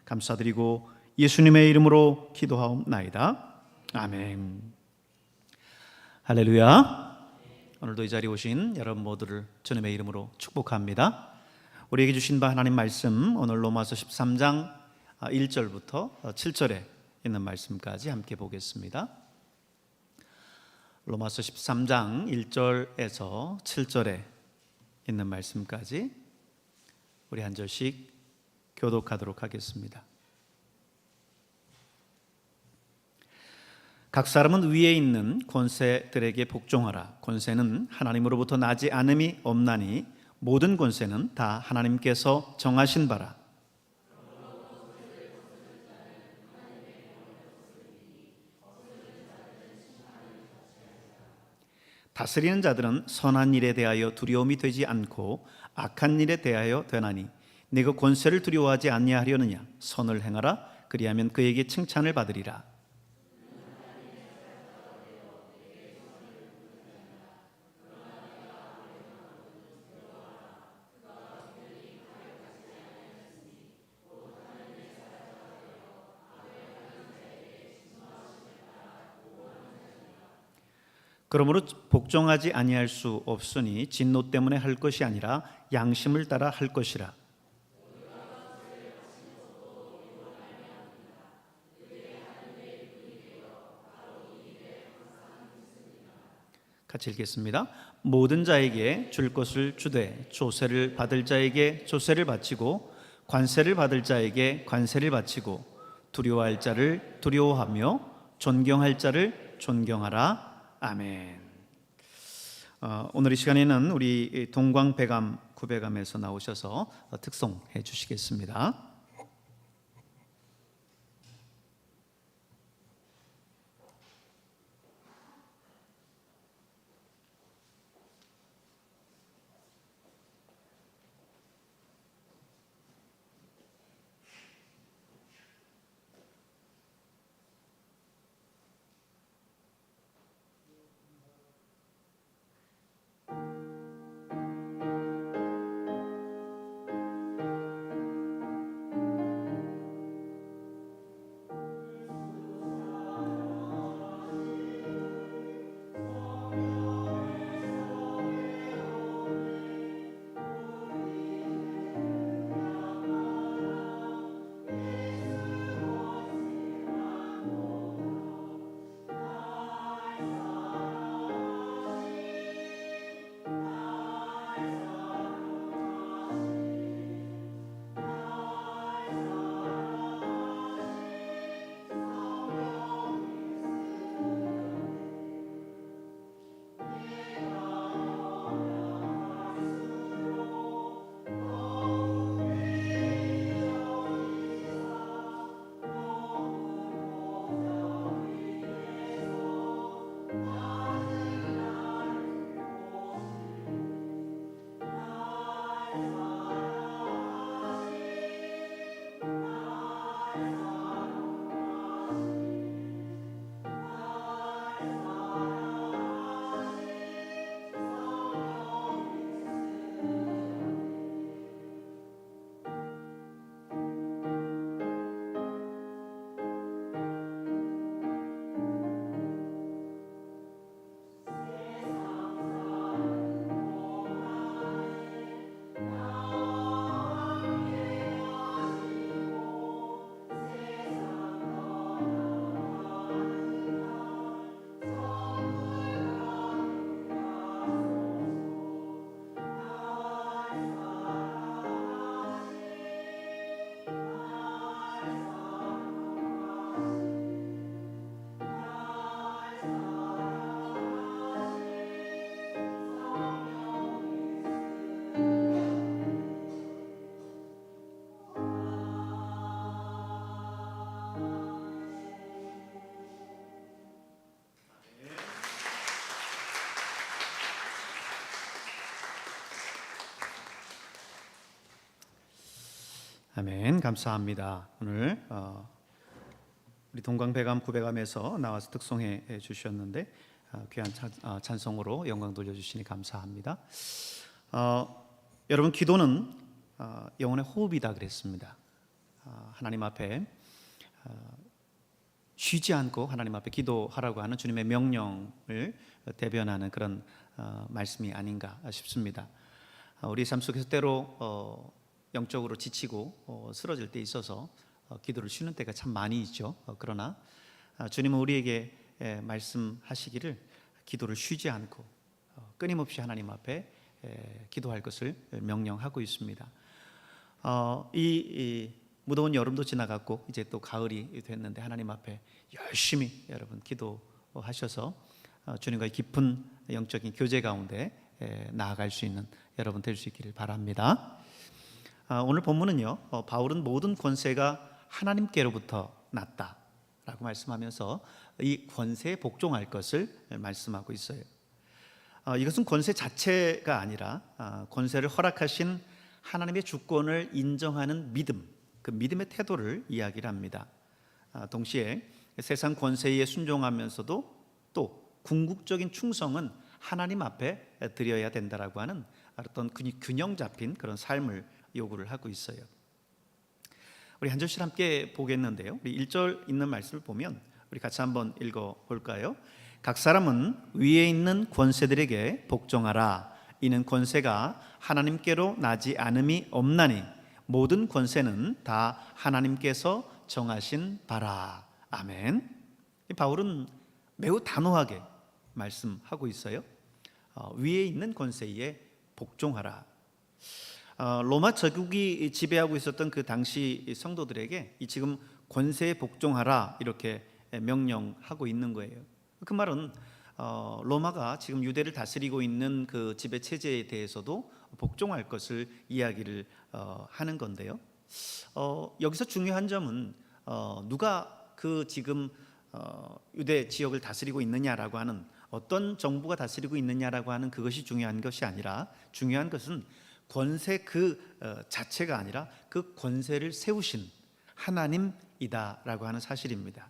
감사드리고 예수님의 이름으로 기도하옵나이다. 아멘. 할렐루야. 오늘도 이 자리에 오신 여러분 모두를 주님의 이름으로 축복합니다. 우리에게 주신 바 하나님 말씀, 오늘 로마서 13장 1절부터 7절에 있는 말씀까지 함께 보겠습니다. 로마서 13장 1절에서 7절에 있는 말씀까지 우리 한 절씩 교독하도록 하겠습니다. 각 사람은 위에 있는 권세들에게 복종하라. 권세는 하나님으로부터 나지 않음이 없나니 모든 권세는 다 하나님께서 정하신 바라. 다스리는 자들은 선한 일에 대하여 두려움이 되지 않고 악한 일에 대하여 되나니 네가 권세를 두려워하지 아니하려느냐. 선을 행하라. 그리하면 그에게 칭찬을 받으리라. 그러므로 복종하지 아니할 수 없으니 진노 때문에 할 것이 아니라 양심을 따라 할 것이라. 같이 읽겠습니다. 모든 자에게 줄 것을 주되 조세를 받을 자에게 조세를 바치고 관세를 받을 자에게 관세를 바치고 두려워할 자를 두려워하며 존경할 자를 존경하라. 아멘. 오늘 이 시간에는 우리 동광배감 구배감에서 나오셔서 특송해 주시겠습니다. 아멘. 감사합니다. 오늘 우리 동광배감 구배감에서 나와서 특송해 주셨는데 귀한 찬송으로 영광 돌려주시니 감사합니다. 여러분, 기도는 영혼의 호흡이다 그랬습니다. 하나님 앞에 쉬지 않고 하나님 앞에 기도하라고 하는 주님의 명령을 대변하는 그런 말씀이 아닌가 싶습니다. 우리 삶 속에서 때로 영적으로 지치고 쓰러질 때 있어서 기도를 쉬는 때가 참 많이 있죠. 그러나 주님은 우리에게 말씀하시기를 기도를 쉬지 않고 끊임없이 하나님 앞에 기도할 것을 명령하고 있습니다. 이 무더운 여름도 지나갔고 이제 또 가을이 됐는데 하나님 앞에 열심히 여러분 기도하셔서 주님과의 깊은 영적인 교제 가운데 나아갈 수 있는 여러분 될 수 있기를 바랍니다. 오늘 본문은요, 바울은 모든 권세가 하나님께로부터 났다라고 말씀하면서 이 권세에 복종할 것을 말씀하고 있어요. 이것은 권세 자체가 아니라 권세를 허락하신 하나님의 주권을 인정하는 믿음, 그 믿음의 태도를 이야기를 합니다. 동시에 세상 권세에 순종하면서도 또 궁극적인 충성은 하나님 앞에 드려야 된다라고 하는 어떤 균형 잡힌 그런 삶을 요구를 하고 있어요. 우리 한 절씩 함께 보겠는데요. 우리 1절 있는 말씀을 보면 우리 같이 한번 읽어 볼까요? 각 사람은 위에 있는 권세들에게 복종하라. 이는 권세가 하나님께로 나지 않음이 없나니 모든 권세는 다 하나님께서 정하신 바라. 아멘. 바울은 매우 단호하게 말씀하고 있어요. 위에 있는 권세에 복종하라. 로마 제국이 지배하고 있었던 그 당시 성도들에게 이 지금 권세에 복종하라 이렇게 명령하고 있는 거예요. 그 말은 로마가 지금 유대를 다스리고 있는 그 지배 체제에 대해서도 복종할 것을 이야기를 하는 건데요. 여기서 중요한 점은 누가 그 지금 유대 지역을 다스리고 있느냐라고 하는 어떤 정부가 다스리고 있느냐라고 하는 그것이 중요한 것이 아니라 중요한 것은 권세 그 자체가 아니라 그 권세를 세우신 하나님이다라고 하는 사실입니다.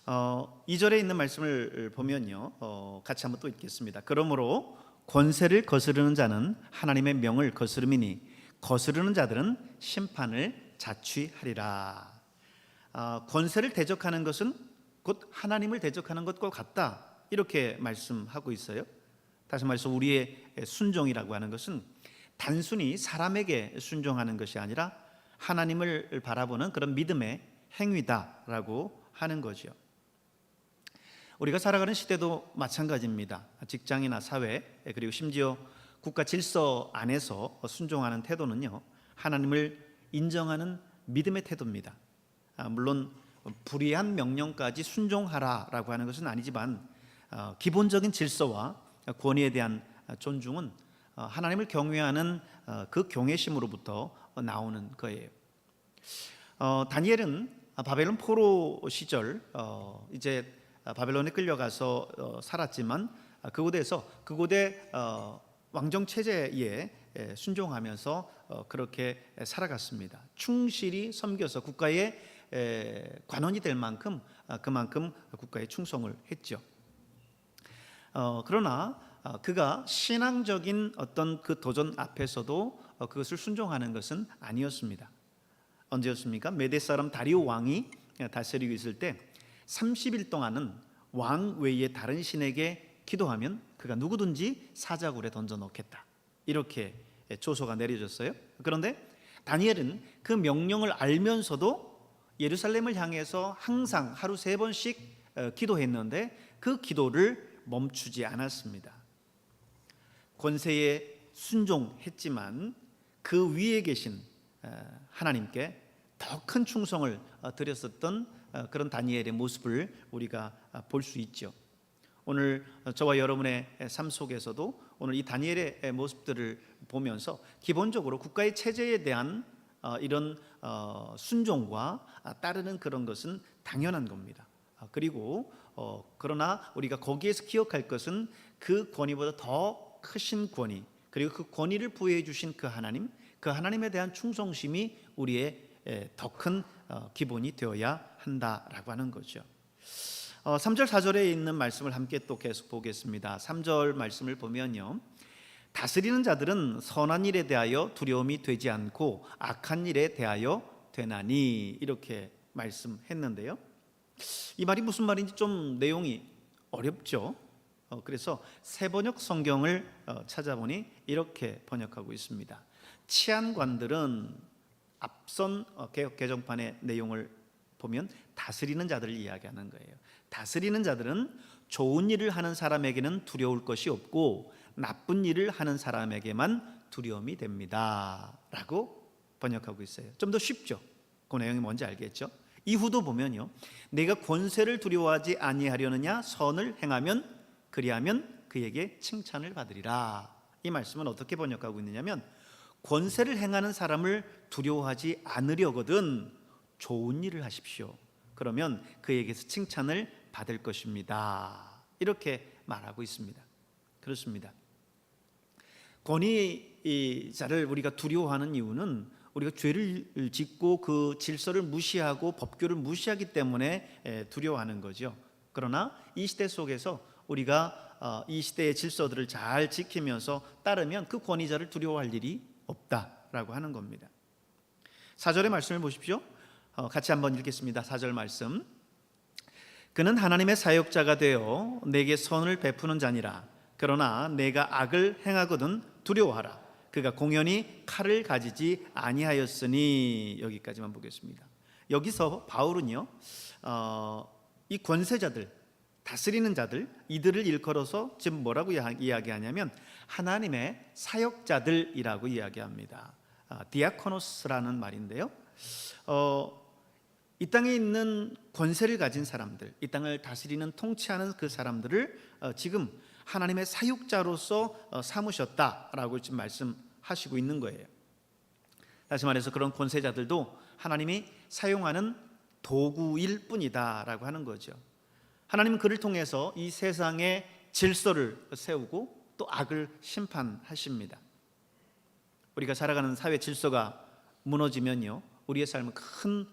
2절에 있는 말씀을 보면요, 같이 한번 또 읽겠습니다. 그러므로 권세를 거스르는 자는 하나님의 명을 거스름이니 거스르는 자들은 심판을 자취하리라. 권세를 대적하는 것은 곧 하나님을 대적하는 것과 같다 이렇게 말씀하고 있어요. 다시 말해서 우리의 순종이라고 하는 것은 단순히 사람에게 순종하는 것이 아니라 하나님을 바라보는 그런 믿음의 행위다라고 하는 거죠. 우리가 살아가는 시대도 마찬가지입니다. 직장이나 사회 그리고 심지어 국가 질서 안에서 순종하는 태도는요, 하나님을 인정하는 믿음의 태도입니다. 물론 불의한 명령까지 순종하라라고 하는 것은 아니지만 기본적인 질서와 권위에 대한 존중은 하나님을 경외하는 그 경외심으로부터 나오는 거예요. 다니엘은 바벨론 포로 시절 이제 바벨론에 끌려가서 살았지만 그곳에 왕정 체제에 순종하면서 그렇게 살아갔습니다. 충실히 섬겨서 국가의 관원이 될 만큼 그만큼 국가에 충성을 했죠. 그러나 그가 신앙적인 어떤 그 도전 앞에서도 그것을 순종하는 것은 아니었습니다. 언제였습니까? 메대 사람 다리오 왕이 다스리고 있을 때 30일 동안은 왕 외에 다른 신에게 기도하면 그가 누구든지 사자굴에 던져 넣겠다 이렇게 조서가 내려졌어요. 그런데 다니엘은 그 명령을 알면서도 예루살렘을 향해서 항상 하루 3번씩 기도했는데 그 기도를 멈추지 않았습니다. 권세에 순종했지만 그 위에 계신 하나님께 더 큰 충성을 드렸었던 그런 다니엘의 모습을 우리가 볼 수 있죠. 오늘 저와 여러분의 삶 속에서도 오늘 이 다니엘의 모습들을 보면서 기본적으로 국가의 체제에 대한 이런 순종과 따르는 그런 것은 당연한 겁니다. 그리고 그러나 우리가 거기에서 기억할 것은 그 권위보다 더 크신 권위, 그리고 그 권위를 부여해 주신 그 하나님에 대한 충성심이 우리의 더 큰 기본이 되어야 한다라고 하는 거죠. 3절 4절에 있는 말씀을 함께 또 계속 보겠습니다. 3절 말씀을 보면요, 다스리는 자들은 선한 일에 대하여 두려움이 되지 않고 악한 일에 대하여 되나니 이렇게 말씀했는데요. 이 말이 무슨 말인지 좀 내용이 어렵죠. 그래서 세번역 성경을 찾아보니 이렇게 번역하고 있습니다. 치안관들은 앞선 개역 개정판의 내용을 보면 다스리는 자들을 이야기하는 거예요. 다스리는 자들은 좋은 일을 하는 사람에게는 두려울 것이 없고 나쁜 일을 하는 사람에게만 두려움이 됩니다 라고 번역하고 있어요. 좀 더 쉽죠. 그 내용이 뭔지 알겠죠? 이후도 보면요, 내가 권세를 두려워하지 아니하려느냐, 선을 행하면 그리하면 그에게 칭찬을 받으리라. 이 말씀은 어떻게 번역하고 있느냐면, 권세를 행하는 사람을 두려워하지 않으려거든 좋은 일을 하십시오. 그러면 그에게서 칭찬을 받을 것입니다. 이렇게 말하고 있습니다. 그렇습니다. 권위자를 우리가 두려워하는 이유는 우리가 죄를 짓고 그 질서를 무시하고 법규를 무시하기 때문에 두려워하는 거죠. 그러나 이 시대 속에서 우리가 이 시대의 질서들을 잘 지키면서 따르면 그 권위자를 두려워할 일이 없다라고 하는 겁니다. 4절의 말씀을 보십시오. 같이 한번 읽겠습니다. 4절 말씀. 그는 하나님의 사역자가 되어 내게 선을 베푸는 자니라. 그러나 내가 악을 행하거든 두려워하라. 그가 공연히 칼을 가지지 아니하였으니. 여기까지만 보겠습니다. 여기서 바울은요, 이 권세자들, 다스리는 자들, 이들을 일컬어서 지금 뭐라고 이야기하냐면 하나님의 사역자들이라고 이야기합니다. 디아코노스라는 말인데요, 이 땅에 있는 권세를 가진 사람들, 이 땅을 다스리는 통치하는 그 사람들을 지금 하나님의 사육자로서 삼으셨다라고 지금 말씀하시고 있는 거예요. 다시 말해서 그런 권세자들도 하나님이 사용하는 도구일 뿐이다라고 하는 거죠. 하나님은 그를 통해서 이 세상의 질서를 세우고 또 악을 심판하십니다. 우리가 살아가는 사회 질서가 무너지면요, 우리의 삶은 큰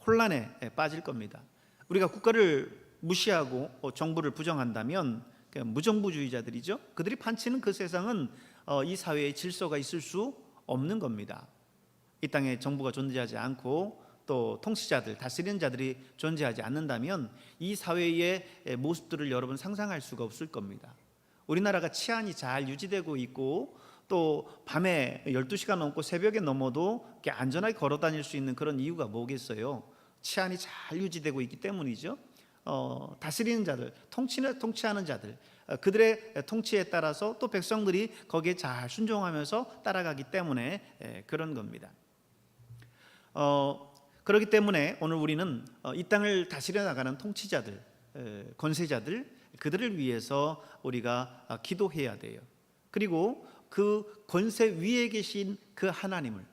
혼란에 빠질 겁니다. 우리가 국가를 무시하고 정부를 부정한다면 무정부주의자들이죠. 그들이 판치는 그 세상은 이 사회에 질서가 있을 수 없는 겁니다. 이 땅에 정부가 존재하지 않고 또 통치자들, 다스리는 자들이 존재하지 않는다면 이 사회의 모습들을 여러분 상상할 수가 없을 겁니다. 우리나라가 치안이 잘 유지되고 있고 또 밤에 12시가 넘고 새벽에 넘어도 이렇게 안전하게 걸어 다닐 수 있는 그런 이유가 뭐겠어요? 치안이 잘 유지되고 있기 때문이죠. 다스리는 자들, 통치하는 자들, 그들의 통치에 따라서 또 백성들이 거기에 잘 순종하면서 따라가기 때문에 그런 겁니다. 그렇기 때문에 오늘 우리는 이 땅을 다스려 나가는 통치자들, 권세자들, 그들을 위해서 우리가 기도해야 돼요. 그리고 그 권세 위에 계신 그 하나님을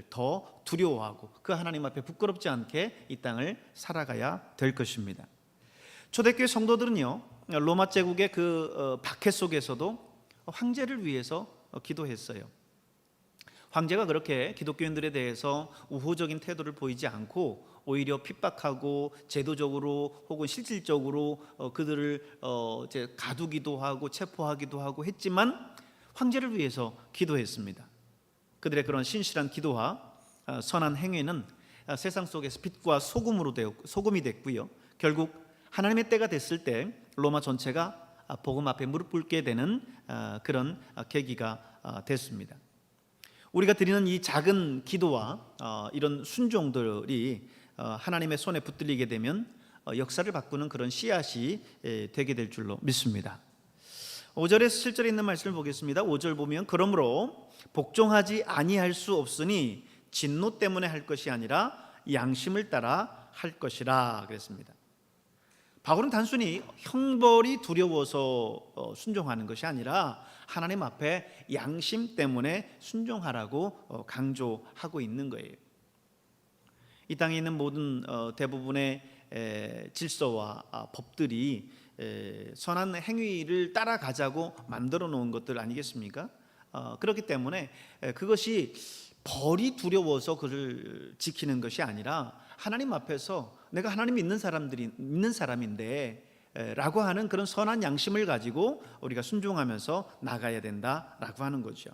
더 두려워하고 그 하나님 앞에 부끄럽지 않게 이 땅을 살아가야 될 것입니다. 초대교회 성도들은요, 로마 제국의 그 박해 속에서도 황제를 위해서 기도했어요. 황제가 그렇게 기독교인들에 대해서 우호적인 태도를 보이지 않고 오히려 핍박하고 제도적으로 혹은 실질적으로 그들을 이제 가두기도 하고 체포하기도 하고 했지만 황제를 위해서 기도했습니다. 그들의 그런 신실한 기도와 선한 행위는 세상 속에서 빛과 소금이 됐고요, 결국 하나님의 때가 됐을 때 로마 전체가 복음 앞에 무릎 꿇게 되는 그런 계기가 됐습니다. 우리가 드리는 이 작은 기도와 이런 순종들이 하나님의 손에 붙들리게 되면 역사를 바꾸는 그런 씨앗이 되게 될 줄로 믿습니다. 5절에서 7절에 있는 말씀을 보겠습니다. 5절 보면 그러므로 복종하지 아니할 수 없으니 진노 때문에 할 것이 아니라 양심을 따라 할 것이라 그랬습니다. 바울은 단순히 형벌이 두려워서 순종하는 것이 아니라 하나님 앞에 양심 때문에 순종하라고 강조하고 있는 거예요. 이 땅에 있는 모든 대부분의 질서와 법들이 선한 행위를 따라가자고 만들어 놓은 것들 아니겠습니까? 그렇기 때문에 그것이 벌이 두려워서 그를 지키는 것이 아니라 하나님 앞에서 내가 하나님 믿는 사람인데 라고 하는 그런 선한 양심을 가지고 우리가 순종하면서 나가야 된다라고 하는 거죠.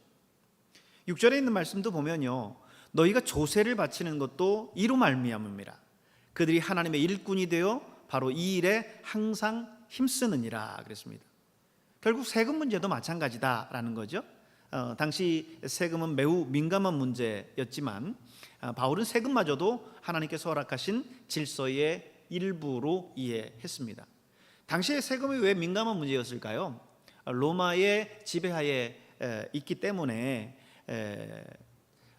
6절에 있는 말씀도 보면요, 너희가 조세를 바치는 것도 이로 말미암음이라. 그들이 하나님의 일꾼이 되어 바로 이 일에 항상 힘쓰느니라 그랬습니다. 결국 세금 문제도 마찬가지다라는 거죠. 당시 세금은 매우 민감한 문제였지만 바울은 세금마저도 하나님께서 허락하신 질서의 일부로 이해했습니다. 당시에 세금이 왜 민감한 문제였을까요? 로마의 지배하에 있기 때문에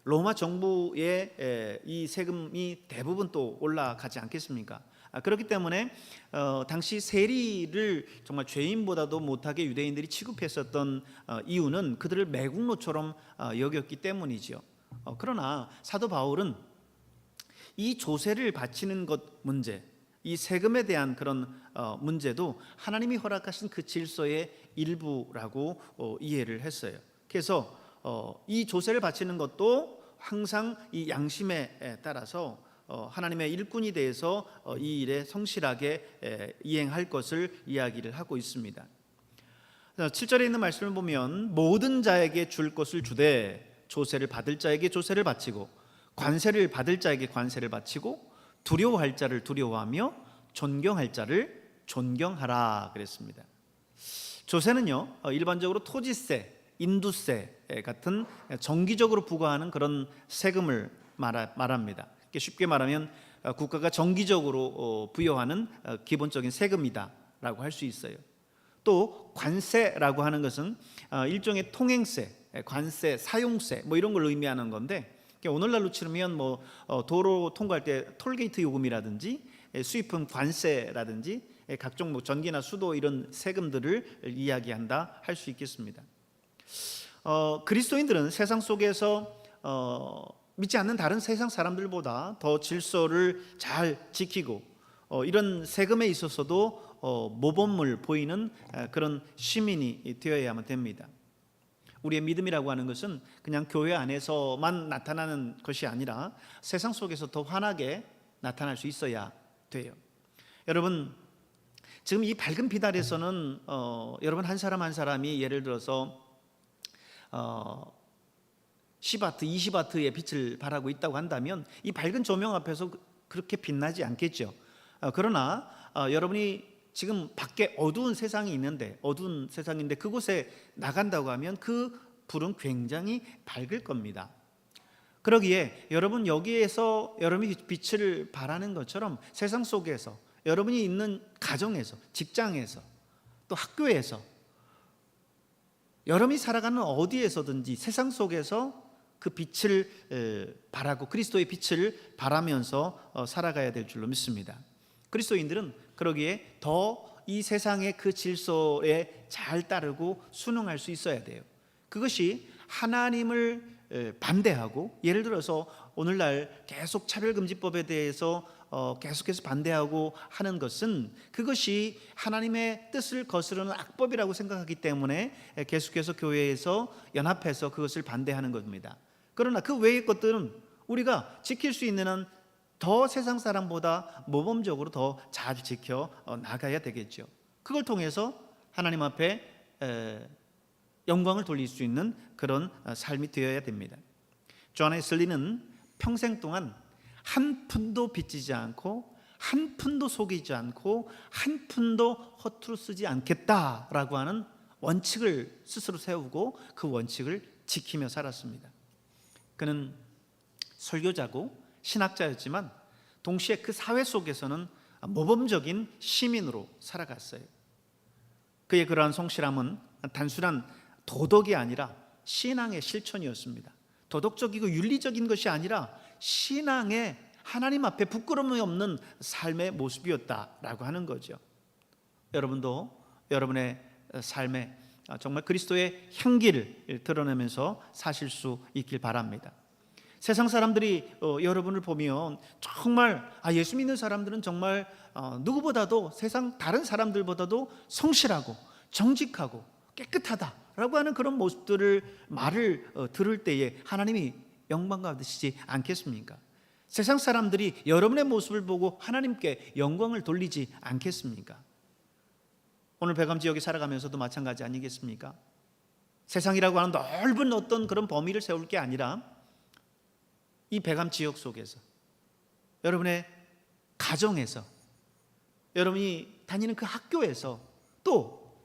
로마 정부의 이 세금이 대부분 또 올라가지 않겠습니까? 그렇기 때문에 당시 세리를 정말 죄인보다도 못하게 유대인들이 취급했었던 이유는 그들을 매국노처럼 여겼기 때문이죠. 그러나 사도 바울은 이 조세를 바치는 것 문제, 이 세금에 대한 그런 문제도 하나님이 허락하신 그 질서의 일부라고 이해를 했어요. 그래서 이 조세를 바치는 것도 항상 이 양심에 따라서 하나님의 일꾼이 대해서 이 일에 성실하게 이행할 것을 이야기를 하고 있습니다. 7절에 있는 말씀을 보면 모든 자에게 줄 것을 주되 조세를 받을 자에게 조세를 바치고 관세를 받을 자에게 관세를 바치고 두려워할 자를 두려워하며 존경할 자를 존경하라 그랬습니다. 조세는요, 일반적으로 토지세, 인두세 같은 정기적으로 부과하는 그런 세금을 말합니다. 쉽게 말하면 국가가 정기적으로 부여하는 기본적인 세금이다라고 할 수 있어요. 또 관세라고 하는 것은 일종의 통행세, 관세, 사용세 뭐 이런 걸 의미하는 건데, 오늘날로 치르면 도로 통과할 때 톨게이트 요금이라든지 수입품 관세라든지 각종 전기나 수도 이런 세금들을 이야기한다 할 수 있겠습니다. 그리스도인들은 세상 속에서 믿지 않는 다른 세상 사람들보다 더 질서를 잘 지키고 이런 세금에 있어서도 모범을 보이는 그런 시민이 되어야만 됩니다. 우리의 믿음이라고 하는 것은 그냥 교회 안에서만 나타나는 것이 아니라 세상 속에서 더 환하게 나타날 수 있어야 돼요. 여러분, 지금 이 밝은 빛 아래서는 여러분 한 사람 한 사람이 예를 들어서 10와트, 20와트의 빛을 발하고 있다고 한다면 이 밝은 조명 앞에서 그렇게 빛나지 않겠죠. 그러나 여러분이 지금 밖에 어두운 세상이 있는데, 어두운 세상인데 그곳에 나간다고 하면 그 불은 굉장히 밝을 겁니다. 그러기에 여러분 여기에서 여러분이 빛을 발하는 것처럼 세상 속에서 여러분이 있는 가정에서, 직장에서, 또 학교에서, 여러분이 살아가는 어디에서든지 세상 속에서 그 빛을 발하고 그리스도의 빛을 발하면서 살아가야 될 줄로 믿습니다. 그리스도인들은 그러기에 더 이 세상의 그 질서에 잘 따르고 순응할 수 있어야 돼요. 그것이 하나님을 반대하고, 예를 들어서 오늘날 계속 차별금지법에 대해서 계속해서 반대하고 하는 것은 그것이 하나님의 뜻을 거스르는 악법이라고 생각하기 때문에 계속해서 교회에서 연합해서 그것을 반대하는 겁니다. 그러나 그 외의 것들은 우리가 지킬 수 있는 한 더 세상 사람보다 모범적으로 더 잘 지켜 나가야 되겠죠. 그걸 통해서 하나님 앞에 영광을 돌릴 수 있는 그런 삶이 되어야 됩니다. 존 웨슬리는 평생 동안 한 푼도 빚지지 않고 한 푼도 속이지 않고 한 푼도 허투루 쓰지 않겠다라고 하는 원칙을 스스로 세우고 그 원칙을 지키며 살았습니다. 그는 설교자고 신학자였지만 동시에 그 사회 속에서는 모범적인 시민으로 살아갔어요. 그의 그러한 성실함은 단순한 도덕이 아니라 신앙의 실천이었습니다. 도덕적이고 윤리적인 것이 아니라 신앙의 하나님 앞에 부끄러움이 없는 삶의 모습이었다라고 하는 거죠. 여러분도 여러분의 삶에 정말 그리스도의 향기를 드러내면서 사실 수 있길 바랍니다. 세상 사람들이 여러분을 보면 정말 예수 믿는 사람들은 정말 누구보다도 세상 다른 사람들보다도 성실하고 정직하고 깨끗하다라고 하는 그런 모습들을 말을 들을 때에 하나님이 영광 받으시지 않겠습니까? 세상 사람들이 여러분의 모습을 보고 하나님께 영광을 돌리지 않겠습니까? 오늘 백암 지역에 살아가면서도 마찬가지 아니겠습니까? 세상이라고 하는 넓은 어떤 그런 범위를 세울 게 아니라 이 백암 지역 속에서, 여러분의 가정에서, 여러분이 다니는 그 학교에서, 또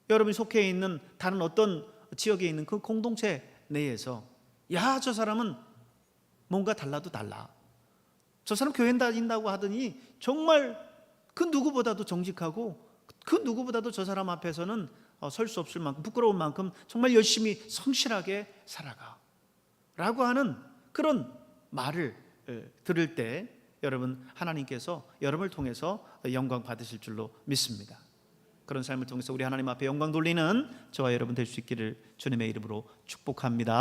여러분이 속해 있는 다른 어떤 지역에 있는 그 공동체 내에서, 야, 저 사람은 뭔가 달라도 달라, 저 사람 교회 다닌다고 하더니 정말 그 누구보다도 정직하고 그 누구보다도 저 사람 앞에서는 설 수 없을 만큼, 부끄러울 만큼 정말 열심히 성실하게 살아가 라고 하는 그런 말을 들을 때 여러분, 하나님께서 여러분을 통해서 영광 받으실 줄로 믿습니다. 그런 삶을 통해서 우리 하나님 앞에 영광 돌리는 저와 여러분 될 수 있기를 주님의 이름으로 축복합니다.